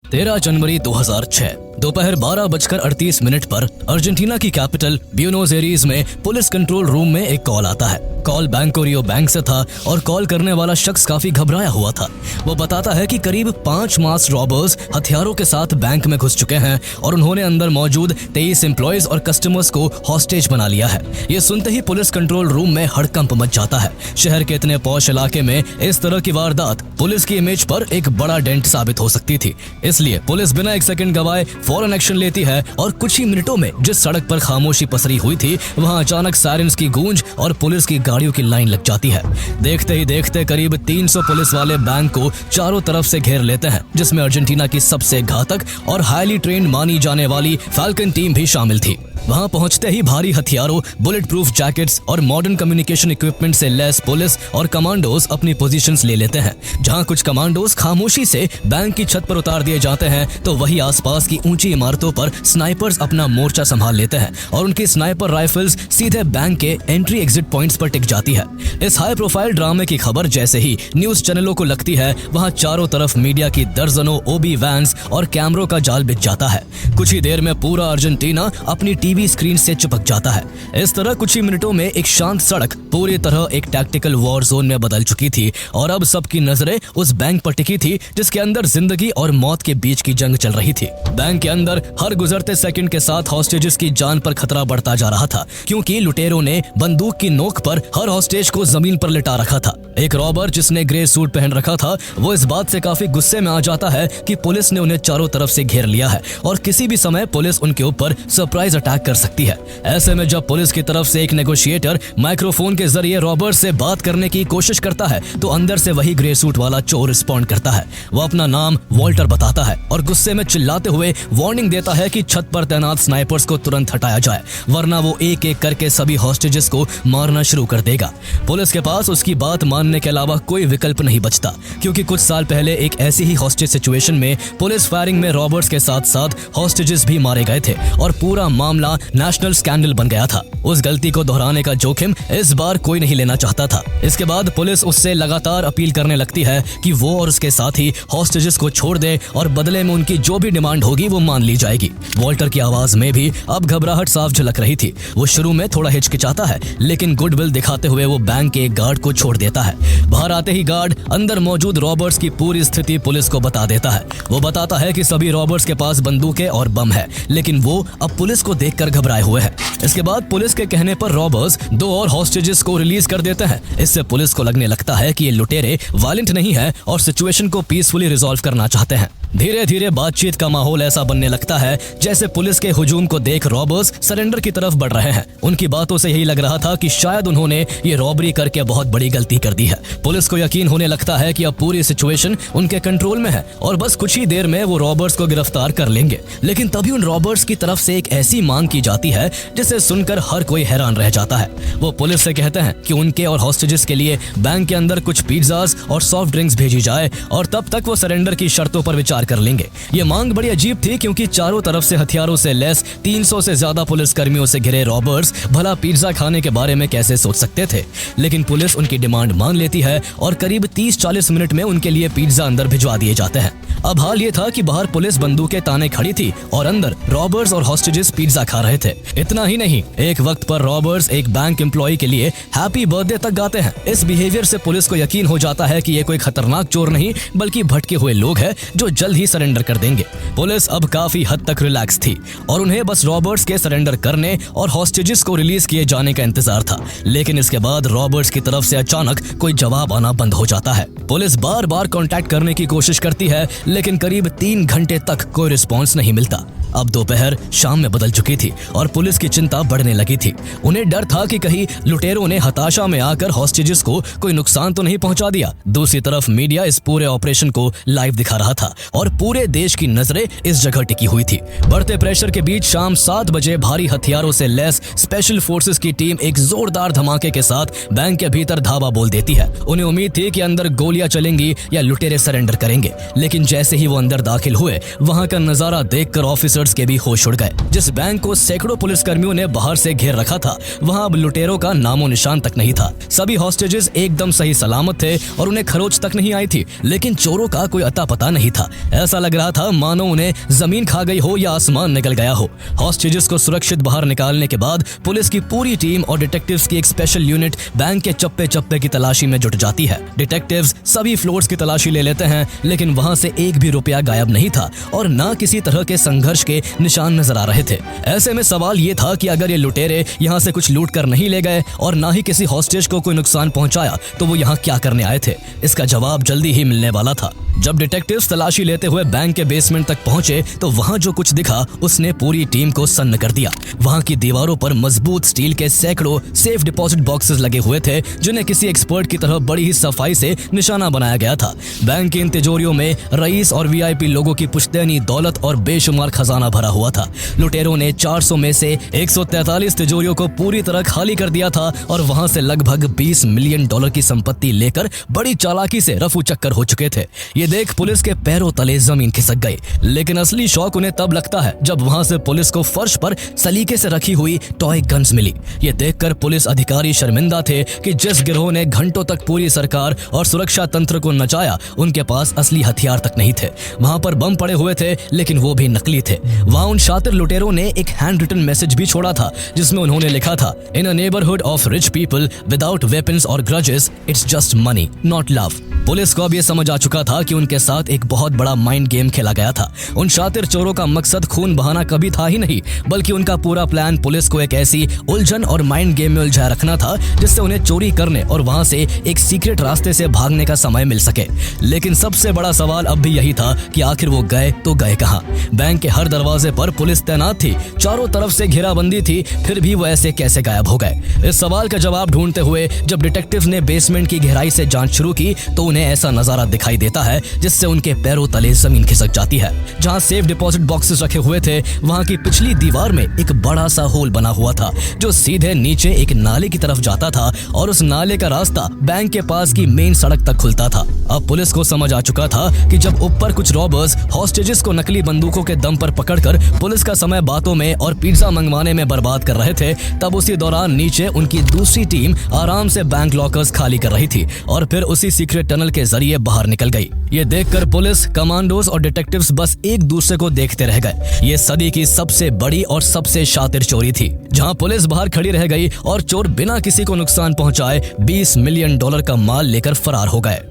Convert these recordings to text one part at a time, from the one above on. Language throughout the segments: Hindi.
13 जनवरी 2006 दोपहर 12:38 पर अर्जेंटीना की कैपिटल ब्यूनोस एरीज में पुलिस कंट्रोल रूम में एक कॉल आता है। कॉल बैंको रियो बैंक से था और कॉल करने वाला शख्स काफी घबराया हुआ था। वो बताता है कि करीब 5 मास रॉबर्स हथियारों के साथ बैंक में घुस चुके हैं और उन्होंने अंदर मौजूद 23 एम्प्लॉयज और कस्टमर्स को हॉस्टेज बना लिया है। ये सुनते ही पुलिस कंट्रोल रूम में हड़कंप मच जाता है। शहर के इतने पॉश इलाके में इस तरह की वारदात पुलिस की इमेज पर एक बड़ा डेंट साबित हो सकती थी। इसलिए पुलिस बिना एक सेकंड गवाए फौरन एक्शन लेती है और कुछ ही मिनटों में जिस सड़क पर खामोशी पसरी हुई थी वहां अचानक सायरन्स की गूंज और पुलिस की गाड़ियों की लाइन लग जाती है। देखते ही देखते करीब 300 पुलिस वाले बैंक को चारों तरफ से घेर लेते हैं, जिसमें अर्जेंटीना की सबसे घातक और हाईली ट्रेन्ड मानी जाने वाली फाल्कन टीम भी शामिल थी। वहां पहुंचते ही भारी हथियारों, बुलेट प्रूफ जैकेट्स और मॉडर्न कम्युनिकेशन इक्विपमेंट से लैस पुलिस और कमांडोज अपनी पोजीशंस ले लेते हैं। जहां कुछ कमांडोज खामोशी से बैंक की छत पर उतार दिए जाते हैं तो वही आसपास की ऊंची इमारतों पर स्नाइपर्स अपना मोर्चा संभाल लेते हैं और उनकी स्नाइपर राइफल्स सीधे बैंक के एंट्री एग्जिट पॉइंट्स पर टिक जाती है। इस हाई प्रोफाइल ड्रामे की खबर जैसे ही न्यूज चैनलों को लगती है वहां चारों तरफ मीडिया की दर्जनों ओबी वैन्स और कैमरों का जाल बिछ जाता है। कुछ ही देर में पूरा अर्जेंटीना अपनी टीवी स्क्रीन से चिपक जाता है। इस तरह कुछ ही मिनटों में एक शांत सड़क पूरी तरह एक टैक्टिकल वॉर जोन में बदल चुकी थी और अब सबकी नजरें उस बैंक पर टिकी थी जिसके अंदर जिंदगी और मौत के बीच की जंग चल रही थी। बैंक के अंदर हर गुजरते सेकंड के साथ हॉस्टेजेस की जान पर खतरा बढ़ता जा रहा था, क्योंकि लुटेरों ने बंदूक की नोक पर हर हॉस्टेज को जमीन पर लिटा रखा था। एक रॉबर जिसने ग्रे सूट पहन रखा था वो इस बात से काफी गुस्से में आ जाता है कि पुलिस ने उन्हें चारों तरफ से घेर लिया है और किसी भी समय पुलिस उनके ऊपर सरप्राइज अटैक कर सकती है। ऐसे में जब पुलिस की तरफ से एक नेगोशिएटर माइक्रोफोन के जरिए रॉबर से बात करने की कोशिश करता है तो अंदर से वही ग्रे सूट वाला चोर रिस्पॉन्ड करता है। वो अपना नाम वॉल्टर बताता है और गुस्से में चिल्लाते हुए वार्निंग देता है कि छत पर तैनात स्नाइपर्स को तुरंत हटाया जाए, वरना वो एक एक करके सभी हॉस्टेजेस को मारना शुरू कर देगा। पुलिस के पास उसकी बात मानने के अलावा कोई विकल्प नहीं बचता, क्योंकि कुछ साल पहले एक ऐसी ही हॉस्टेज सिचुएशन में पुलिस फायरिंग में रॉबर्स के साथ साथ हॉस्टेजेस भी मारे गए थे और पूरा मामला नेशनल स्कैंडल बन गया था। उस गलती को दोहराने का जोखिम इस बार कोई नहीं लेना चाहता था। इसके बाद पुलिस उससे लगातार अपील करने लगती है कि वो और उसके साथी हॉस्टेजेस को छोड़ दे और बदले में उनकी जो भी डिमांड होगी वो मान ली जाएगी। वॉल्टर की आवाज में भी अब घबराहट साफ झलक रही थी। वो शुरू में थोड़ा हिचकिचाता है, लेकिन गुडविल दिखाते हुए वो बैंक के एक गार्ड को छोड़ देता है। बाहर आते ही गार्ड अंदर मौजूद रॉबर्स की पूरी स्थिति पुलिस को बता देता है। वो बताता है कि सभी रॉबर्स के पास बंदूकें और बम है, लेकिन वो अब पुलिस को देखकर घबराए हुए हैं। इसके बाद पुलिस के कहने पर रॉबर्स 2 और हॉस्टेजेस को रिलीज कर देते हैं। इससे पुलिस को लगने लगता है कि ये लुटेरे वायलेंट नहीं है और सिचुएशन को पीसफुली रिजॉल्व करना चाहते हैं। धीरे धीरे बातचीत का माहौल ऐसा बनने लगता है जैसे पुलिस के हुजूम को देख रॉबर्स सरेंडर की तरफ बढ़ रहे हैं। उनकी बातों से यही लग रहा था कि शायद उन्होंने ये रॉबरी करके बहुत बड़ी गलती कर दी है। पुलिस को यकीन होने लगता है कि अब पूरी सिचुएशन उनके कंट्रोल में है और बस कुछ ही देर में वो रॉबर्स को गिरफ्तार कर लेंगे। लेकिन तभी उन रॉबर्स की तरफ से एक ऐसी मांग की जाती है जिसे सुनकर हर कोई हैरान रह जाता है। वो पुलिस से कहते हैं कि उनके और हॉस्टेजेस के लिए बैंक के अंदर कुछ पिज्जास और सॉफ्ट ड्रिंक्स भेजी जाए और तब तक वो सरेंडर की शर्तों पर विचार कर लेंगे। ये मांग बड़ी अजीब थी, क्योंकि चारों तरफ से हथियारों से लैस 300 से ज्यादा पुलिस कर्मियों से घिरे रॉबर्स भला पिज्जा खाने के बारे में कैसे सोच सकते थे। लेकिन पुलिस उनकी डिमांड मान लेती है और करीब 30-40 मिनट में उनके लिए पिज्जा अंदर भिजवा दिए जाते हैं। अब हाल ये था कि बाहर पुलिस बंदूकें ताने खड़ी थी और अंदर रॉबर्स और हॉस्टेजेस पिज्जा खा रहे थे। इतना ही नहीं, एक वक्त पर रॉबर्स एक बैंक एम्प्लॉय के लिए हैप्पी बर्थडे तक गाते हैं। इस बिहेवियर से पुलिस को यकीन हो जाता है कि ये कोई खतरनाक चोर नहीं बल्कि भटके हुए लोग हैं जो जल्द ही सरेंडर कर देंगे। पुलिस अब काफी हद तक रिलैक्स थी और उन्हें बस रॉबर्ट्स के सरेंडर करने और हॉस्टेजेस को रिलीज किए जाने का इंतजार था। लेकिन इसके बाद रॉबर्ट्स की तरफ से अचानक कोई जवाब आना बंद हो जाता है। पुलिस बार बार कांटेक्ट करने की कोशिश करती है, लेकिन करीब 3 घंटे तक कोई रिस्पॉन्स नहीं मिलता। अब दोपहर शाम में बदल चुकी थी और पुलिस की चिंता बढ़ने लगी थी। उन्हें डर था कि कहीं लुटेरों ने हताशा में आकर हॉस्टेजेस को कोई नुकसान तो नहीं पहुंचा दिया। दूसरी तरफ मीडिया इस पूरे ऑपरेशन को लाइव दिखा रहा था और पूरे देश की नजरें इस जगह टिकी हुई थी। बढ़ते प्रेशर के बीच शाम 7 बजे भारी हथियारों से लैस स्पेशल फोर्सेस की टीम एक जोरदार धमाके के साथ बैंक के भीतर धावा बोल देती है। उन्हें उम्मीद थी कि अंदर गोलियां चलेंगी या लुटेरे सरेंडर करेंगे, लेकिन जैसे ही वो अंदर दाखिल हुए वहां का नजारा देखकर ऑफिसर्स वर्कर्स के भी होश उड़ गए। जिस बैंक को सैकड़ों पुलिसकर्मियों ने बाहर से घेर रखा था, वहां अब लुटेरों का नामो निशान तक नहीं था। सभी हॉस्टेजेस एकदम सही सलामत थे और उन्हें खरोच तक नहीं आई थी, लेकिन चोरों का कोई अता पता नहीं था। ऐसा लग रहा था मानो उन्हें जमीन खा गई हो या आसमान निकल गया हो। हॉस्टेजेस को सुरक्षित बाहर निकालने के बाद पुलिस की पूरी टीम और डिटेक्टिव्स की एक स्पेशल यूनिट बैंक के चप्पे चप्पे की तलाशी में जुट जाती है। डिटेक्टिव्स सभी फ्लोर्स की तलाशी ले लेते हैं, लेकिन वहां से एक भी रुपया गायब नहीं था और ना किसी तरह के संघर्ष के निशान नजर आ रहे थे। ऐसे में सवाल ये था कि अगर ये लुटेरे यहाँ से कुछ लूट कर नहीं ले गए और ना ही किसी हॉस्टेज को कोई नुकसान पहुंचाया, तो वो यहाँ क्या करने आए थे? इसका जवाब जल्दी ही मिलने वाला था। जब डिटेक्टिव्स तलाशी लेते हुए बैंक के बेसमेंट तक पहुंचे तो वहां जो कुछ दिखा उसने पूरी टीम को सन्न कर दिया। वहां की दीवारों पर मजबूत स्टील के सैकड़ों सेफ डिपॉजिट बॉक्सेस लगे हुए थे, जिन्हें किसी एक्सपर्ट की तरह बड़ी ही सफाई से निशाना बनाया गया था। बैंक की इन तिजोरियों में रईस और वीआईपी लोगों की पुश्तैनी दौलत और बेशुमार खजाना भरा हुआ था। लुटेरों ने 400 में से 143 तिजोरियों को पूरी तरह खाली कर दिया था और वहां से लगभग $20 मिलियन की संपत्ति लेकर बड़ी चालाकी से रफू चक्कर हो चुके थे। ये देख पुलिस के पैरों तले जमीन खिसक गई, लेकिन असली शौक उन्हें तब लगता है जब वहां से पुलिस को फर्श पर सलीके से रखी हुई टॉय गन्स मिली। ये देखकर पुलिस अधिकारी शर्मिंदा थे कि जिस गिरोह ने घंटों तक पूरी सरकार और सुरक्षा तंत्र को नचाया, उनके पास असली हथियार तक नहीं थे। वहां पर बम पड़े हुए थे, लेकिन वो भी नकली थे। वहां उन शातिर लुटेरों ने एक हैंड रिटन मैसेज भी छोड़ा था, जिसमें उन्होंने लिखा था, in a neighbourhood of rich people without weapons और grudges, it's just money not love. Police को अब ये समझ आ चुका था कि उनके साथ एक बहुत बड़ा माइंड गेम खेला गया था। उन शातिर चोरों का मकसद खून बहाना कभी था ही नहीं, बल्कि उनका पूरा प्लान पुलिस को एक ऐसी उलझन और माइंड गेम में उलझाए रखना था जिससे उन्हें चोरी करने और वहां से एक सीक्रेट रास्ते से भागने का समय मिल सके। लेकिन सबसे बड़ा सवाल अब भी यही था कि आखिर वो गए तो गए कहां? बैंक के हर दरवाजे पर पुलिस तैनात थी, चारों तरफ से घेराबंदी थी, फिर भी वो ऐसे कैसे गायब हो गए? इस सवाल का जवाब ढूंढते हुए जब डिटेक्टिव ने बेसमेंट की गहराई से जांच शुरू की तो उन्हें ऐसा नजारा दिखाई देता है जिससे उनके पैरों तले जमीन खिसक जाती है। जहां सेफ डिपॉजिट बॉक्सेस रखे हुए थे, वहां की पिछली दीवार में एक बड़ा सा होल बना हुआ था जो सीधे नीचे एक नाले की तरफ जाता था और उस नाले का रास्ता बैंक के पास की मेन सड़क तक खुलता था। अब पुलिस को समझ आ चुका था कि जब ऊपर कुछ रॉबर्स हॉस्टेजेस को नकली बंदूकों के दम पर पकड़कर पुलिस का समय बातों में और पिज्जा मंगवाने में बर्बाद कर रहे थे, तब उसी दौरान नीचे उनकी दूसरी टीम आराम से बैंक लॉकर्स खाली कर रही थी और फिर उसी सीक्रेट टनल के जरिए बाहर निकल गई। ये देखकर पुलिस, कमांडोज और डिटेक्टिव्स बस एक दूसरे को देखते रह गए। ये सदी की सबसे बड़ी और सबसे शातिर चोरी थी, जहां पुलिस बाहर खड़ी रह गई और चोर बिना किसी को नुकसान पहुंचाए $20 मिलियन का माल लेकर फरार हो गए।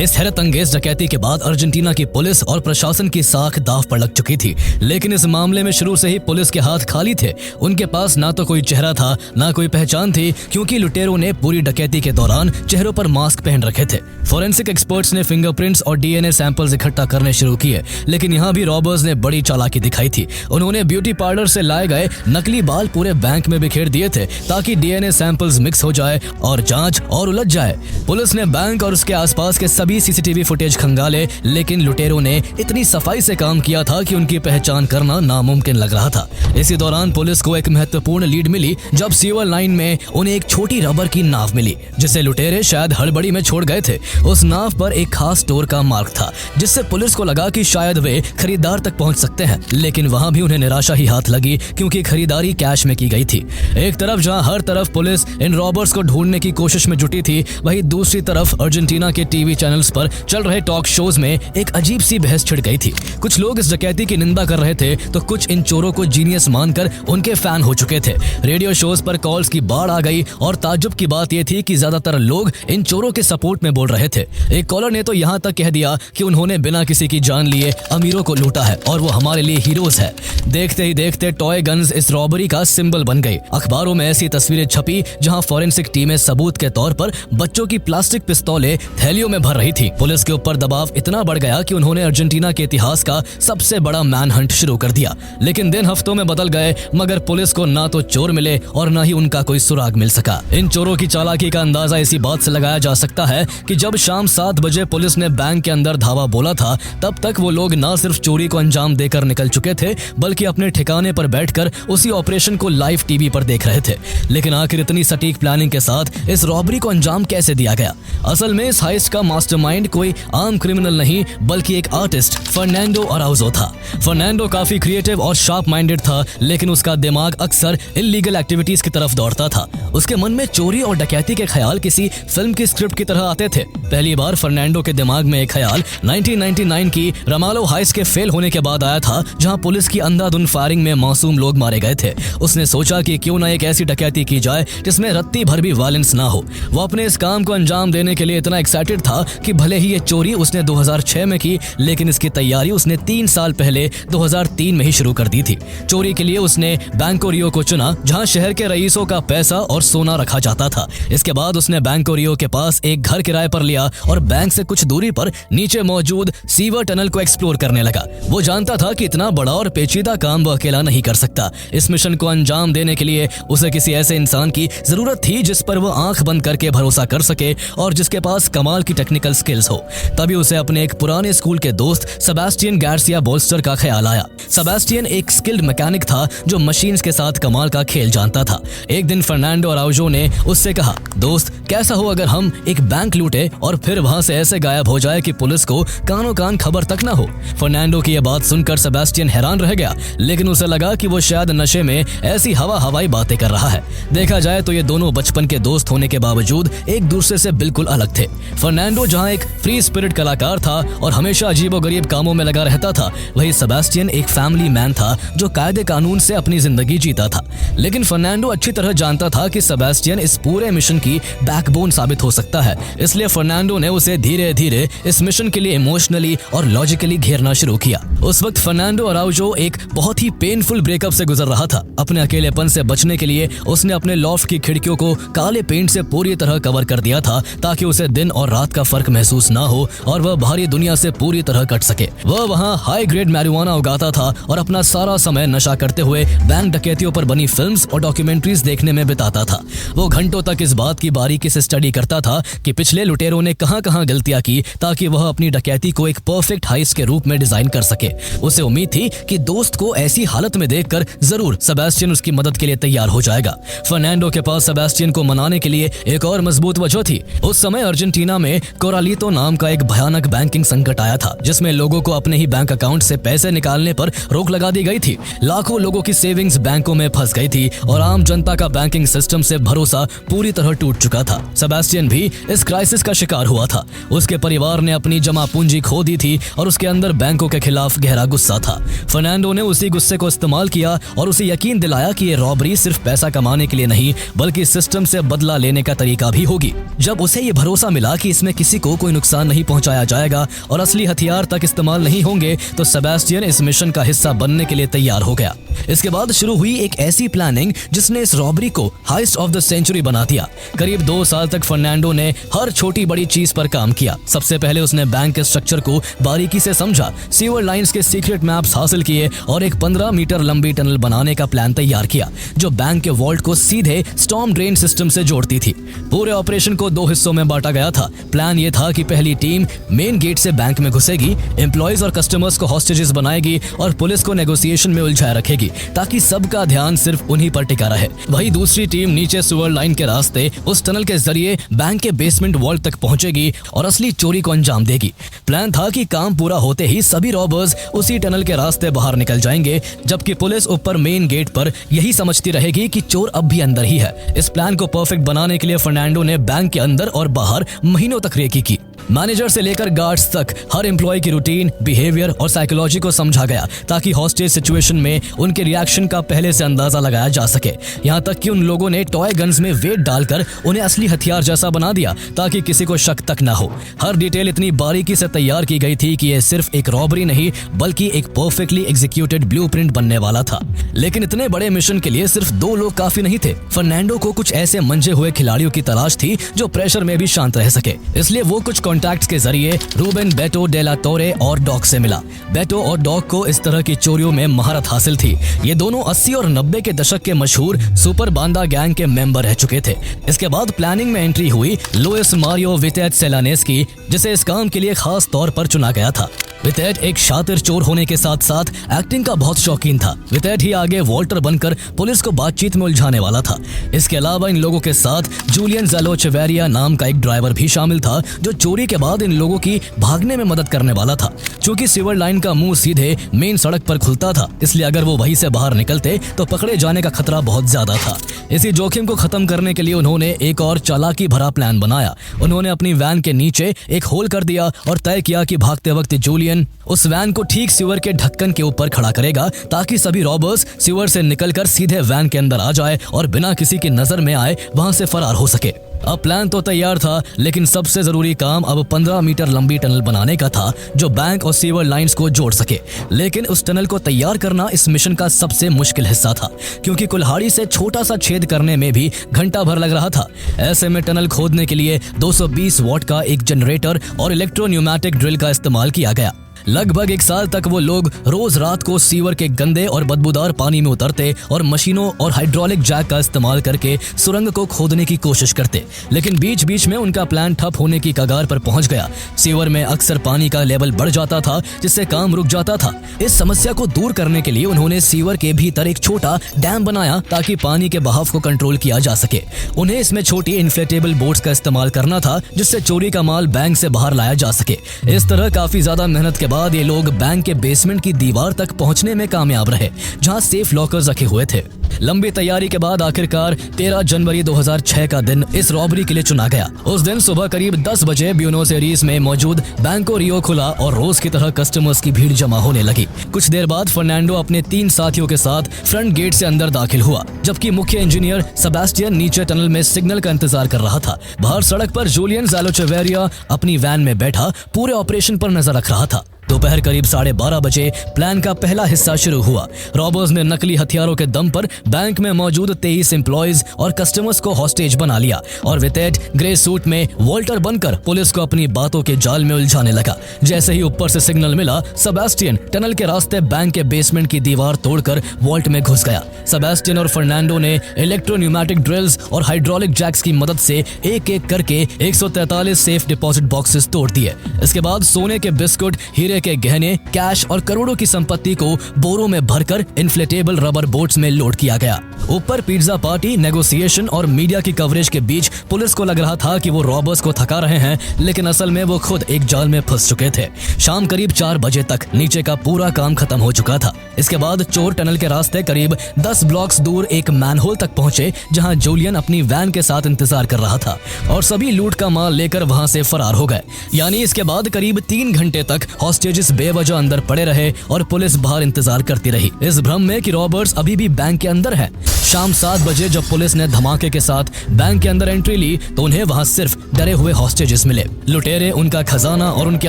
इस हैरत अंगेज डकैती के बाद अर्जेंटीना की पुलिस और प्रशासन की साख दांव पर लग चुकी थी, लेकिन इस मामले में शुरू से ही पुलिस के हाथ खाली थे। उनके पास ना तो कोई चेहरा था, ना कोई पहचान थी, क्योंकि लुटेरों ने पूरी डकैती के दौरान चेहरों पर मास्क पहन रखे थे। फोरेंसिक एक्सपर्ट्स ने फिंगरप्रिंट्स और डीएनए सैंपल्स इकट्ठा करने शुरू किए, लेकिन यहाँ भी रॉबर्स ने बड़ी चालाकी दिखाई थी। उन्होंने ब्यूटी पार्लर से लाए गए नकली बाल पूरे बैंक में बिखेर दिए थे ताकि डीएनए सैंपल्स मिक्स हो जाए और जांच और उलझ जाए। पुलिस ने बैंक और उसके आसपास के सभी सीसीटीवी फुटेज खंगाले, लेकिन लुटेरों ने इतनी सफाई से काम किया था कि उनकी पहचान करना नामुमकिन लग रहा था। इसी दौरान पुलिस को एक महत्वपूर्ण लीड मिली जब सीवर लाइन में उन्हें एक छोटी रबर की नाव मिली, जिसे लुटेरे शायद हड़बड़ी में छोड़ गए थे। उस नाव पर एक खास स्टोर का मार्क था, जिससे पुलिस को लगा कि शायद वे खरीदार तक पहुंच सकते हैं, लेकिन वहां भी उन्हें निराशा ही हाथ लगी क्योंकि खरीदारी कैश में की गई थी। एक तरफ जहां हर तरफ पुलिस इन रॉबर्स को ढूंढने की कोशिश में जुटी थी, वहीं दूसरी तरफ अर्जेंटीना के टीवी चैनल्स पर चल रहे टॉक शोज में एक अजीब सी बहस छिड़ गई थी। कुछ लोग इस डकैती की निंदा कर रहे थे तो कुछ इन चोरों को जीनियस मानकर उनके फैन हो चुके थे। रेडियो शोज पर कॉल्स की बाढ़ आ गई और ताज्जुब की बात यह थी कि ज्यादातर लोग इन चोरों के सपोर्ट में बोल रहे थे। एक कॉलर ने तो यहाँ तक कह दिया कि उन्होंने बिना किसी की जान लिए अमीरों को लूटा है और वो हमारे लिए हीरोज है। देखते ही देखते टॉय गन्स इस रॉबरी का सिंबल बन गई। अखबारों में ऐसी तस्वीरें छपी जहां फॉरेंसिक टीमें सबूत के तौर पर बच्चों की प्लास्टिक पिस्तौलें थैलियों में भर रही थी। पुलिस के ऊपर दबाव इतना बढ़ गया कि उन्होंने अर्जेंटीना के इतिहास का सबसे बड़ा मैनहंट शुरू कर दिया। लेकिन दिन हफ्तों में बदल गए, मगर पुलिस को ना तो चोर मिले और ना ही उनका कोई सुराग मिल सका। इन चोरों की चालाकी का अंदाजा इसी बात से लगाया जा सकता है कि जब शाम 7 बजे पुलिस ने बैंक के अंदर धावा बोला था, तब तक वो लोग न सिर्फ चोरी को अंजाम देकर निकल चुके थे, बल्कि अपने ठिकाने पर बैठकर उसी ऑपरेशन को लाइव टीवी पर देख रहे थे। लेकिन आखिर इतनी सटीक प्लानिंग के साथ इस रॉबरी को अंजाम कैसे दिया गया? असल में इस हाइस्ट का मास्टर मास्टरमाइंड कोई आम क्रिमिनल नहीं बल्कि एक आर्टिस्ट फर्नांडो अराउजो था। फर्नांडो काफी क्रिएटिव और शार्प माइंडेड था, लेकिन उसका दिमाग अक्सर इल्लीगल एक्टिविटीज की तरफ दौड़ता था। उसके मन में चोरी और डकैती के ख्याल किसी फिल्म की स्क्रिप्ट की तरह आते थे। पहली बार फर्नांडो के दिमाग में एक ख्याल 1999 की रमालो हाइस्ट के फेल होने के बाद आया था, जहां पुलिस की अंधाधुंध फायरिंग में मासूम लोग मारे गए थे। उसने सोचा कि क्यों ना एक ऐसी डकैती की जाए जिसमें रत्ती भर भी वायलेंस ना हो। वो अपने इस काम को अंजाम देने के लिए इतना एक्साइटेड था कि भले ही ये चोरी उसने 2006 में की, लेकिन इसकी तैयारी उसने 3 साल पहले 2003 में ही शुरू कर दी थी। चोरी के लिए उसने बैंको रियो को चुना, जहां शहर के रईसों का पैसा और सोना रखा जाता था। इसके बाद उसने बैंको रियो के पास एक घर किराए पर लिया और बैंक से कुछ दूरी पर नीचे मौजूद सीवर टनल को एक्सप्लोर करने लगा। वो जानता था कि इतना बड़ा और पेचीदा काम वो अकेला नहीं कर सकता। इस मिशन को अंजाम देने के लिए उसे किसी ऐसे इंसान की जरूरत थी जिस पर वो आंख बंद करके भरोसा कर सके और जिसके पास कमाल की टेक्निकल स्किल्स हो। तभी उसे अपने एक पुराने स्कूल के दोस्त सेबेस्टियन गार्सिया बोल्स्टर का ख्याल आया। सेबेस्टियन एक स्किल्ड मैकेनिक था जो मशीन्स के साथ कमाल का खेल जानता था। एक दिन फर्नांडो अराउजो ने उससे कहा, दोस्त कैसा हो अगर हम एक बैंक लूटे और फिर वहां से ऐसे गायब हो जाए कि पुलिस को कानों कान खबर तक ना हो। फर्नांडो की यह बात सुनकर सेबेस्टियन हैरान रह गया, लेकिन उसे लगा कि वो शायद नशे में ऐसी हवाई बातें कर रहा है। देखा जाए तो ये दोनों बचपन के दोस्त होने के बावजूद एक दूसरे से बिल्कुल अलग थे। फर्नांडो जहां एक फ्री स्पिरिट कलाकार था और हमेशा अजीबोगरीब कामों में लगा रहता था, वही सेबेस्टियन एक फैमिली मैन था जो कायदे कानून से अपनी जिंदगी जीता था। लेकिन फर्नांडो अच्छी तरह जानता था कि सेबेस्टियन इस पूरे मिशन की बैकबोन साबित हो सकता है, इसलिए फर्नांडो ने उसे धीरे धीरे इस मिशन के लिए इमोशनली और लॉजिकली घेरना शुरू किया। उस वक्त फर्नांडो अराउजो एक बहुत ही पेनफुल ब्रेकअप से गुजर रहा था। अपने अकेलेपन से बचने के लिए उसने अपने लॉफ्ट की खिड़कियों को काले पेंट से पूरी तरह कवर कर दिया था, ताकि उसे दिन और रात का फर्क महसूस ना हो और वह बाहरी दुनिया से पूरी तरह कट सके। वह वहां हाई ग्रेड मैरिजुआना उगाता था और अपना सारा समय नशा करते हुए बैंक डकैतियों पर बनी फिल्म्स और डॉक्यूमेंट्रीज देखने में बिताता था। वो घंटों तक इस बात की बारीकी से स्टडी करता था कि पिछले लुटेरों ने कहां-कहां गलतियां की, ताकि वह अपनी डकैती को एक परफेक्ट हाइस्ट के रूप में डिजाइन कर सके। उसे उम्मीद थी कि दोस्त को ऐसी हालत में देखकर जरूर सेबेस्टियन उसकी मदद के लिए तैयार हो जाएगा। फर्नांडो के पास सेबेस्टियन को मनाने के लिए एक और मजबूत वजह थी। उस समय अर्जेंटीना में कोरालितो नाम का एक भयानक बैंकिंग संकट आया था, जिसमें लोगों को अपने ही बैंक अकाउंट से पैसे निकालने पर रोक लगा दी गई थी। लाखों लोगों की सेविंग्स बैंकों में फंस गई थी और आम जनता का बैंकिंग सिस्टम से भरोसा पूरी तरह टूट चुका था। सेबेस्टियन भी इस क्राइसिस का शिकार हुआ था। उसके परिवार ने अपनी जमा पूंजी खो दी थी और उसके अंदर बैंकों के खिलाफ गहरा गुस्सा था। फर्नांडो ने उसी गुस्से को इस्तेमाल किया और उसे यकीन दिलाया कि ये रॉबरी सिर्फ पैसा कमाने के लिए नहीं, बल्कि सिस्टम से बदला लेने का तरीका भी होगी। जब उसे ये भरोसा मिला कि इसमें किसी को कोई नुकसान नहीं पहुंचाया जाएगा और असली हथियार तक इस्तेमाल नहीं होंगे, तो सेबेस्टियन इस मिशन का हिस्सा बनने के लिए तैयार हो गया। इसके बाद शुरू हुई एक ऐसी प्लानिंग जिसने इस रॉबरी को हाइस्ट ऑफ द सेंचुरी बना दिया। करीब 2 साल तक फर्नांडो ने हर छोटी बड़ी चीज पर काम किया। सबसे पहले उसने बैंक के स्ट्रक्चर को बारीकी से समझा, सीवर लाइंस के सीक्रेट मैप्स हासिल किए और एक 15 मीटर लंबी टनल बनाने का प्लान तैयार किया, जो बैंक के वॉल्ट को सीधे स्टॉर्म ड्रेन सिस्टम से जोड़ती थी। पूरे ऑपरेशन को 2 हिस्सों में बांटा गया था। प्लान ये था कि पहली टीम मेन गेट से बैंक में घुसेगी, एम्प्लॉइज और कस्टमर्स को हॉस्टेजेस बनाएगी और पुलिस को नेगोशिएशन में उलझाए रखेगी, ताकि सबका ध्यान सिर्फ उन्हीं पर टिका रहे। वही दूसरी टीम नीचे सुअर लाइन के रास्ते उस टनल के जरिए बैंक के बेसमेंट वॉल्ट तक पहुंचेगी और असली चोरी को अंजाम देगी। प्लान था कि काम पूरा होते ही सभी रॉबर्स उसी टनल के रास्ते बाहर निकल जाएंगे, जबकि पुलिस ऊपर मेन गेट पर यही समझती रहेगी कि चोर अब भी अंदर ही है। इस प्लान को परफेक्ट बनाने के लिए फर्नांडो ने बैंक के अंदर और बाहर महीनों तक रेकी की। मैनेजर से लेकर गार्ड्स तक हर एम्प्लॉय की रूटीन, बिहेवियर और साइकोलॉजी को समझा गया, ताकि हॉस्टेज सिचुएशन में उनके रिएक्शन का पहले से अंदाजा लगाया जा सके। यहाँ तक कि उन लोगों ने टॉय गन्स में वेट डालकर उन्हें असली हथियार जैसा बना दिया, ताकि किसी को शक तक ना हो। हर डिटेल इतनी बारीकी से तैयार की गई थी कि यह सिर्फ एक रॉबरी नहीं, बल्कि एक परफेक्टली एग्जीक्यूटेड ब्लूप्रिंट बनने वाला था। लेकिन इतने बड़े मिशन के लिए सिर्फ 2 लोग काफी नहीं थे। फर्नांडो को कुछ ऐसे मंजे हुए खिलाड़ियों की तलाश थी जो प्रेशर में भी शांत रह सके। इसलिए वो कुछ कॉन्टैक्ट्स के जरिए रूबेन बेटो डेला तोरे और डॉक से मिला। बेटो और डॉक को इस तरह की चोरियों में महारत हासिल थी। ये दोनों 80 और 90 के दशक के मशहूर सुपर बांदा गैंग के मेंबर रह चुके थे। इसके बाद प्लानिंग में एंट्री हुई लुइस मारियो विटेट सेलानेस की, जिसे इस काम के लिए खास तौर पर चुना गया था। वितेट एक शातिर चोर होने के साथ साथ एक्टिंग का बहुत शौकीन था। वितेट ही आगे वॉल्टर बनकर पुलिस को बातचीत में उलझाने वाला था। इसके अलावा इन लोगों के साथ जूलियन ज़ालोचेवेरिया नाम का एक ड्राइवर भी शामिल था, जो चोरी के बाद इन लोगों की भागने में मदद करने वाला था। चूंकि सीवर लाइन का मुंह सीधे मेन सड़क पर खुलता था, इसलिए अगर वो वहीं से बाहर निकलते तो पकड़े जाने का खतरा बहुत ज्यादा था। इसी जोखिम को खत्म करने के लिए उन्होंने एक और चालाकी भरा प्लान बनाया। उन्होंने अपनी वैन के नीचे एक होल कर दिया और तय किया कि भागते वक्त जूलियन उस वैन को ठीक सीवर के ढक्कन के ऊपर खड़ा करेगा, ताकि सभी रॉबर्स सीवर से निकलकर सीधे वैन के अंदर आ जाए और बिना किसी की नजर में आए वहां से फरार हो सके। अब प्लान तो तैयार था, लेकिन सबसे जरूरी काम अब 15 मीटर लंबी टनल बनाने का था, जो बैंक और सीवर लाइंस को जोड़ सके। लेकिन उस टनल को तैयार करना इस मिशन का सबसे मुश्किल हिस्सा था, क्योंकि कुल्हाड़ी से छोटा सा छेद करने में भी घंटा भर लग रहा था। ऐसे में टनल खोदने के लिए 220 वॉट का एक जनरेटर और इलेक्ट्रोन्यूमैटिक ड्रिल का इस्तेमाल किया गया। लगभग 1 साल तक वो लोग रोज रात को सीवर के गंदे और बदबूदार पानी में उतरते और मशीनों और हाइड्रोलिक जैक का इस्तेमाल करके सुरंग को खोदने की कोशिश करते। लेकिन बीच बीच में उनका प्लान ठप होने की कगार पर पहुंच गया। सीवर में अक्सर पानी का लेवल बढ़ जाता था, जिससे काम रुक जाता था। इस समस्या को दूर करने के लिए उन्होंने सीवर के भीतर एक छोटा डैम बनाया, ताकि पानी के बहाव को कंट्रोल किया जा सके। उन्हें इसमें छोटी इन्फ्लेटेबल बोट्स का इस्तेमाल करना था, जिससे चोरी का माल बैंक से बाहर लाया जा सके। इस तरह काफी ज्यादा मेहनत के बाद ये लोग बैंक के बेसमेंट की दीवार तक पहुंचने में कामयाब रहे, जहां सेफ लॉकर्स रखे हुए थे। लंबी तैयारी के बाद आखिरकार 13 जनवरी 2006 का दिन इस रॉबरी के लिए चुना गया। उस दिन सुबह करीब 10 बजे ब्यूनोस एरीज में मौजूद बैंको रियो खुला और रोज की तरह कस्टमर्स की भीड़ जमा होने लगी। कुछ देर बाद फर्नांडो अपने 3 साथियों के साथ फ्रंट गेट से अंदर दाखिल हुआ, जबकि मुख्य इंजीनियर सेबेस्टियन नीचे टनल में सिग्नल का इंतजार कर रहा था। बाहर सड़क पर जूलियन ज़ालोचेवेरिया अपनी वैन में बैठा पूरे ऑपरेशन पर नजर रख रहा था। दोपहर करीब 12:30 बजे प्लान का पहला हिस्सा शुरू हुआ। रॉबर्स ने नकली हथियारों के दम पर बैंक में मौजूद 23 एम्प्लॉयज और कस्टमर्स को हॉस्टेज बना लिया, और वितेट ग्रे सूट में वॉल्टर बनकर पुलिस को अपनी बातों के जाल में उलझाने लगा। जैसे ही ऊपर से सिग्नल मिला, सेबेस्टियन टनल के रास्ते बैंक के बेसमेंट की दीवार तोड़कर वॉल्ट में घुस गया। सेबेस्टियन और फर्नांडो ने इलेक्ट्रोन्यूमैटिक ड्रिल्स और हाइड्रोलिक जैक्स की मदद से एक-एक करके 143 सेफ डिपॉजिट बॉक्सेस तोड़ दिए। इसके बाद सोने के बिस्कुट, हीरे के गहने, कैश और करोड़ों की संपत्ति को बोरों में भरकर इन्फ्लेटेबल रबर बोट्स में लोड किया गया। ऊपर पिज्जा पार्टी, नेगोशिएशन और मीडिया की कवरेज के बीच पुलिस को लग रहा था कि वो रॉबर्स को थका रहे हैं, लेकिन असल में वो खुद एक जाल में फंस चुके थे। शाम करीब 4 बजे तक नीचे का पूरा काम खत्म हो चुका था। इसके बाद चोर टनल के रास्ते करीब 10 ब्लॉक्स दूर एक मैनहोल तक पहुंचे, जहां जूलियन अपनी वैन के साथ इंतजार कर रहा था, और सभी लूट का माल लेकर वहां से फरार हो गए। यानी इसके बाद करीब 3 घंटे तक हॉस्टेजेस बेवजह अंदर पड़े रहे और पुलिस बाहर इंतजार करती रही, इस भ्रम में कि रॉबर्स अभी भी बैंक के अंदर है। शाम 7 बजे जब पुलिस ने धमाके के साथ बैंक के अंदर एंट्री ली, तो उन्हें वहां सिर्फ डरे हुए हॉस्टेजेस मिले। लुटेरे, उनका खजाना और उनके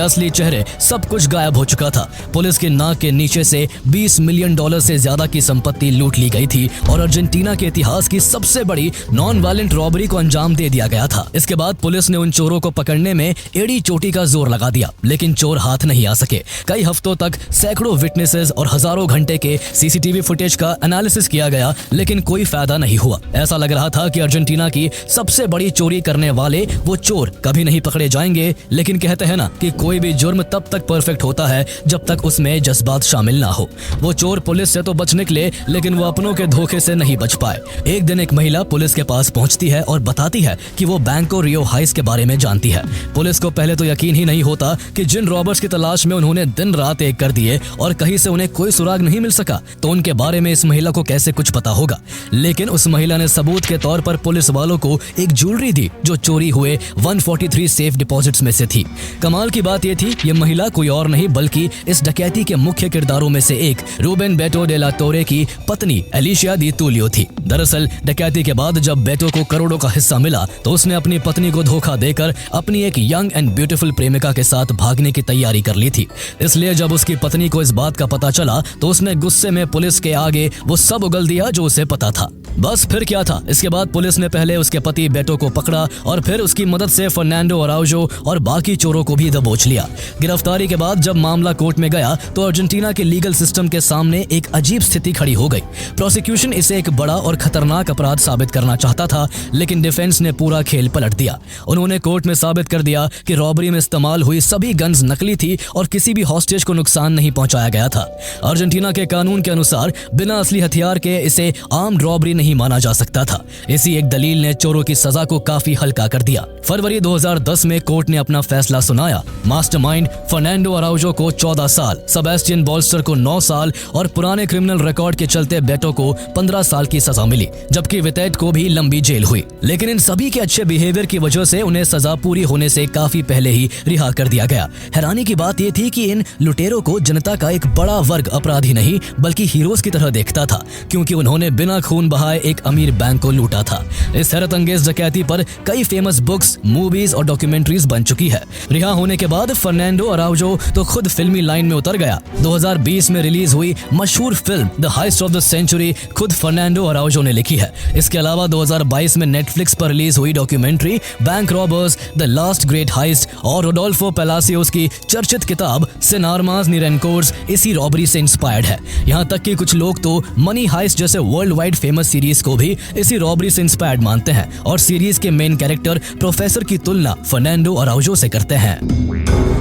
असली चेहरे, सब कुछ गायब हो चुका था। पुलिस के नाक के नीचे से $20 मिलियन से ज्यादा की संपत्ति लूट ली गई थी, और अर्जेंटीना के इतिहास की सबसे बड़ी नॉन वायलेंट रॉबरी को अंजाम दे दिया गया था। इसके बाद पुलिस ने उन चोरों को पकड़ने में एड़ी चोटी का जोर लगा दिया, लेकिन चोर हाथ नहीं आ सके। कई हफ्तों तक सैकड़ों विटनेसेस और हजारों घंटे के सीसीटीवी फुटेज का एनालिसिस किया गया, लेकिन कोई फायदा नहीं हुआ। ऐसा लग रहा था कि अर्जेंटीना की सबसे बड़ी चोरी करने वाले वो चोर कभी नहीं पकड़े जाएंगे। लेकिन कहते हैं ना कि कोई भी जुर्म तब तक परफेक्ट होता है जब तक उसमें जज्बात शामिल ना हो। वो चोर पुलिस से तो बच निकले, लेकिन वो अपनों के धोखे से नहीं बच पाए। एक दिन एक महिला पुलिस के पास पहुंचती है और बताती है कि वो बैंको रियो हाइस के बारे में जानती है। पुलिस को पहले तो यकीन ही नहीं होता कि जिन रॉबर्स की तलाश में उन्होंने दिन रात एक कर दिए और कहीं से उन्हें कोई सुराग नहीं मिल सका, तो उनके बारे में इस महिला को कैसे कुछ पता होगा। लेकिन उस महिला ने सबूत के तौर पर पुलिस वालों को एक ज्वेलरी दी, जो चोरी हुए 143 सेफ डिपॉजिट्स में से थी। कमाल की बात यह थी, ये महिला कोई और नहीं बल्कि इस डकैती के मुख्य किरदारों में से एक रूबेन बेटो डे ला टोरे की पत्नी एलिशिया दी तुलियो थी। दरअसल डकैती के बाद जब बेटो को करोड़ों का हिस्सा मिला, तो उसने अपनी पत्नी को धोखा देकर अपनी एक यंग एंड ब्यूटीफुल प्रेमिका के साथ भागने की तैयारी कर ली थी। इसलिए जब उसकी पत्नी को इस बात का पता चला, तो उसने गुस्से में पुलिस के आगे वो सब उगल दिया जो उसे पता था। बस फिर क्या था, इसके बाद पुलिस ने पहले उसके पति बेटो को पकड़ा और फिर उसकी मदद से फर्नांडो अराउजो और बाकी चोरों को भी दबोच लिया। गिरफ्तारी के बाद जब मामला कोर्ट में गया, तो अर्जेंटीना के लीगल सिस्टम के सामने एक अजीब स्थिति खड़ी हो गई। प्रोसिक्यूशन इसे एक बड़ा और खतरनाक अपराध साबित करना चाहता था, लेकिन डिफेंस ने पूरा खेल पलट दिया। उन्होंने कोर्ट में साबित कर दिया कि रॉबरी में इस्तेमाल हुई सभी गन्स नकली थी और किसी किसी भी हॉस्टेज को नुकसान नहीं पहुंचाया गया था। अर्जेंटीना के कानून के अनुसार बिना असली हथियार के इसे आर्म्ड रॉबरी नहीं माना जा सकता था। इसी एक दलील ने चोरों की सजा को काफी हल्का कर दिया। फरवरी 2010 में कोर्ट ने अपना फैसला सुनाया। मास्टरमाइंड फर्नांडो अराउजो को 14 साल, सेबेस्टियन बॉल्स्टर को 9 साल और पुराने क्रिमिनल रिकॉर्ड के चलते बेटो को 15 साल की सजा मिली, जबकि वितेट को भी लंबी जेल हुई। लेकिन इन सभी के अच्छे बिहेवियर की वजह से उन्हें सजा पूरी होने से काफी पहले ही रिहा कर दिया गया। हैरानी की बात यह थी कि इन लुटेरों को जनता का एक बड़ा वर्ग अपराधी नहीं बल्कि हीरोज की तरह देखता था, क्योंकि उन्होंने बिना खून बहाए एक अमीर बैंक को लूटा था। इस हैरत अंगेज डकैती पर कई फेमस बुक्स, मूवीज और डॉक्यूमेंट्रीज बन चुकी है। रिहा होने के बाद फर्नांडो अराउजो तो खुद फिल्मी लाइन में उतर गया। 2020 में रिलीज हुई मशहूर फिल्म the heist of the century खुद फर्नांडो अराउजो ने लिखी है। इसके अलावा 2022 में नेटफ्लिक्स पर रिलीज हुई documentary bank robbers the last great heist और रोडोल्फो पैलासियोस की चर्चित किताब सिन आर्मास नी रेनकोर्स इसी रॉबरी से इंस्पायर्ड है। यहाँ तक कि कुछ लोग तो मनी हाइस्ट जैसे वर्ल्ड वाइड फेमस सीरीज को भी इसी रॉबरी से इंस्पायर्ड मानते हैं और सीरीज के मेन कैरेक्टर प्रोफेसर की तुलना फर्नांडो अराउजो से करते हैं।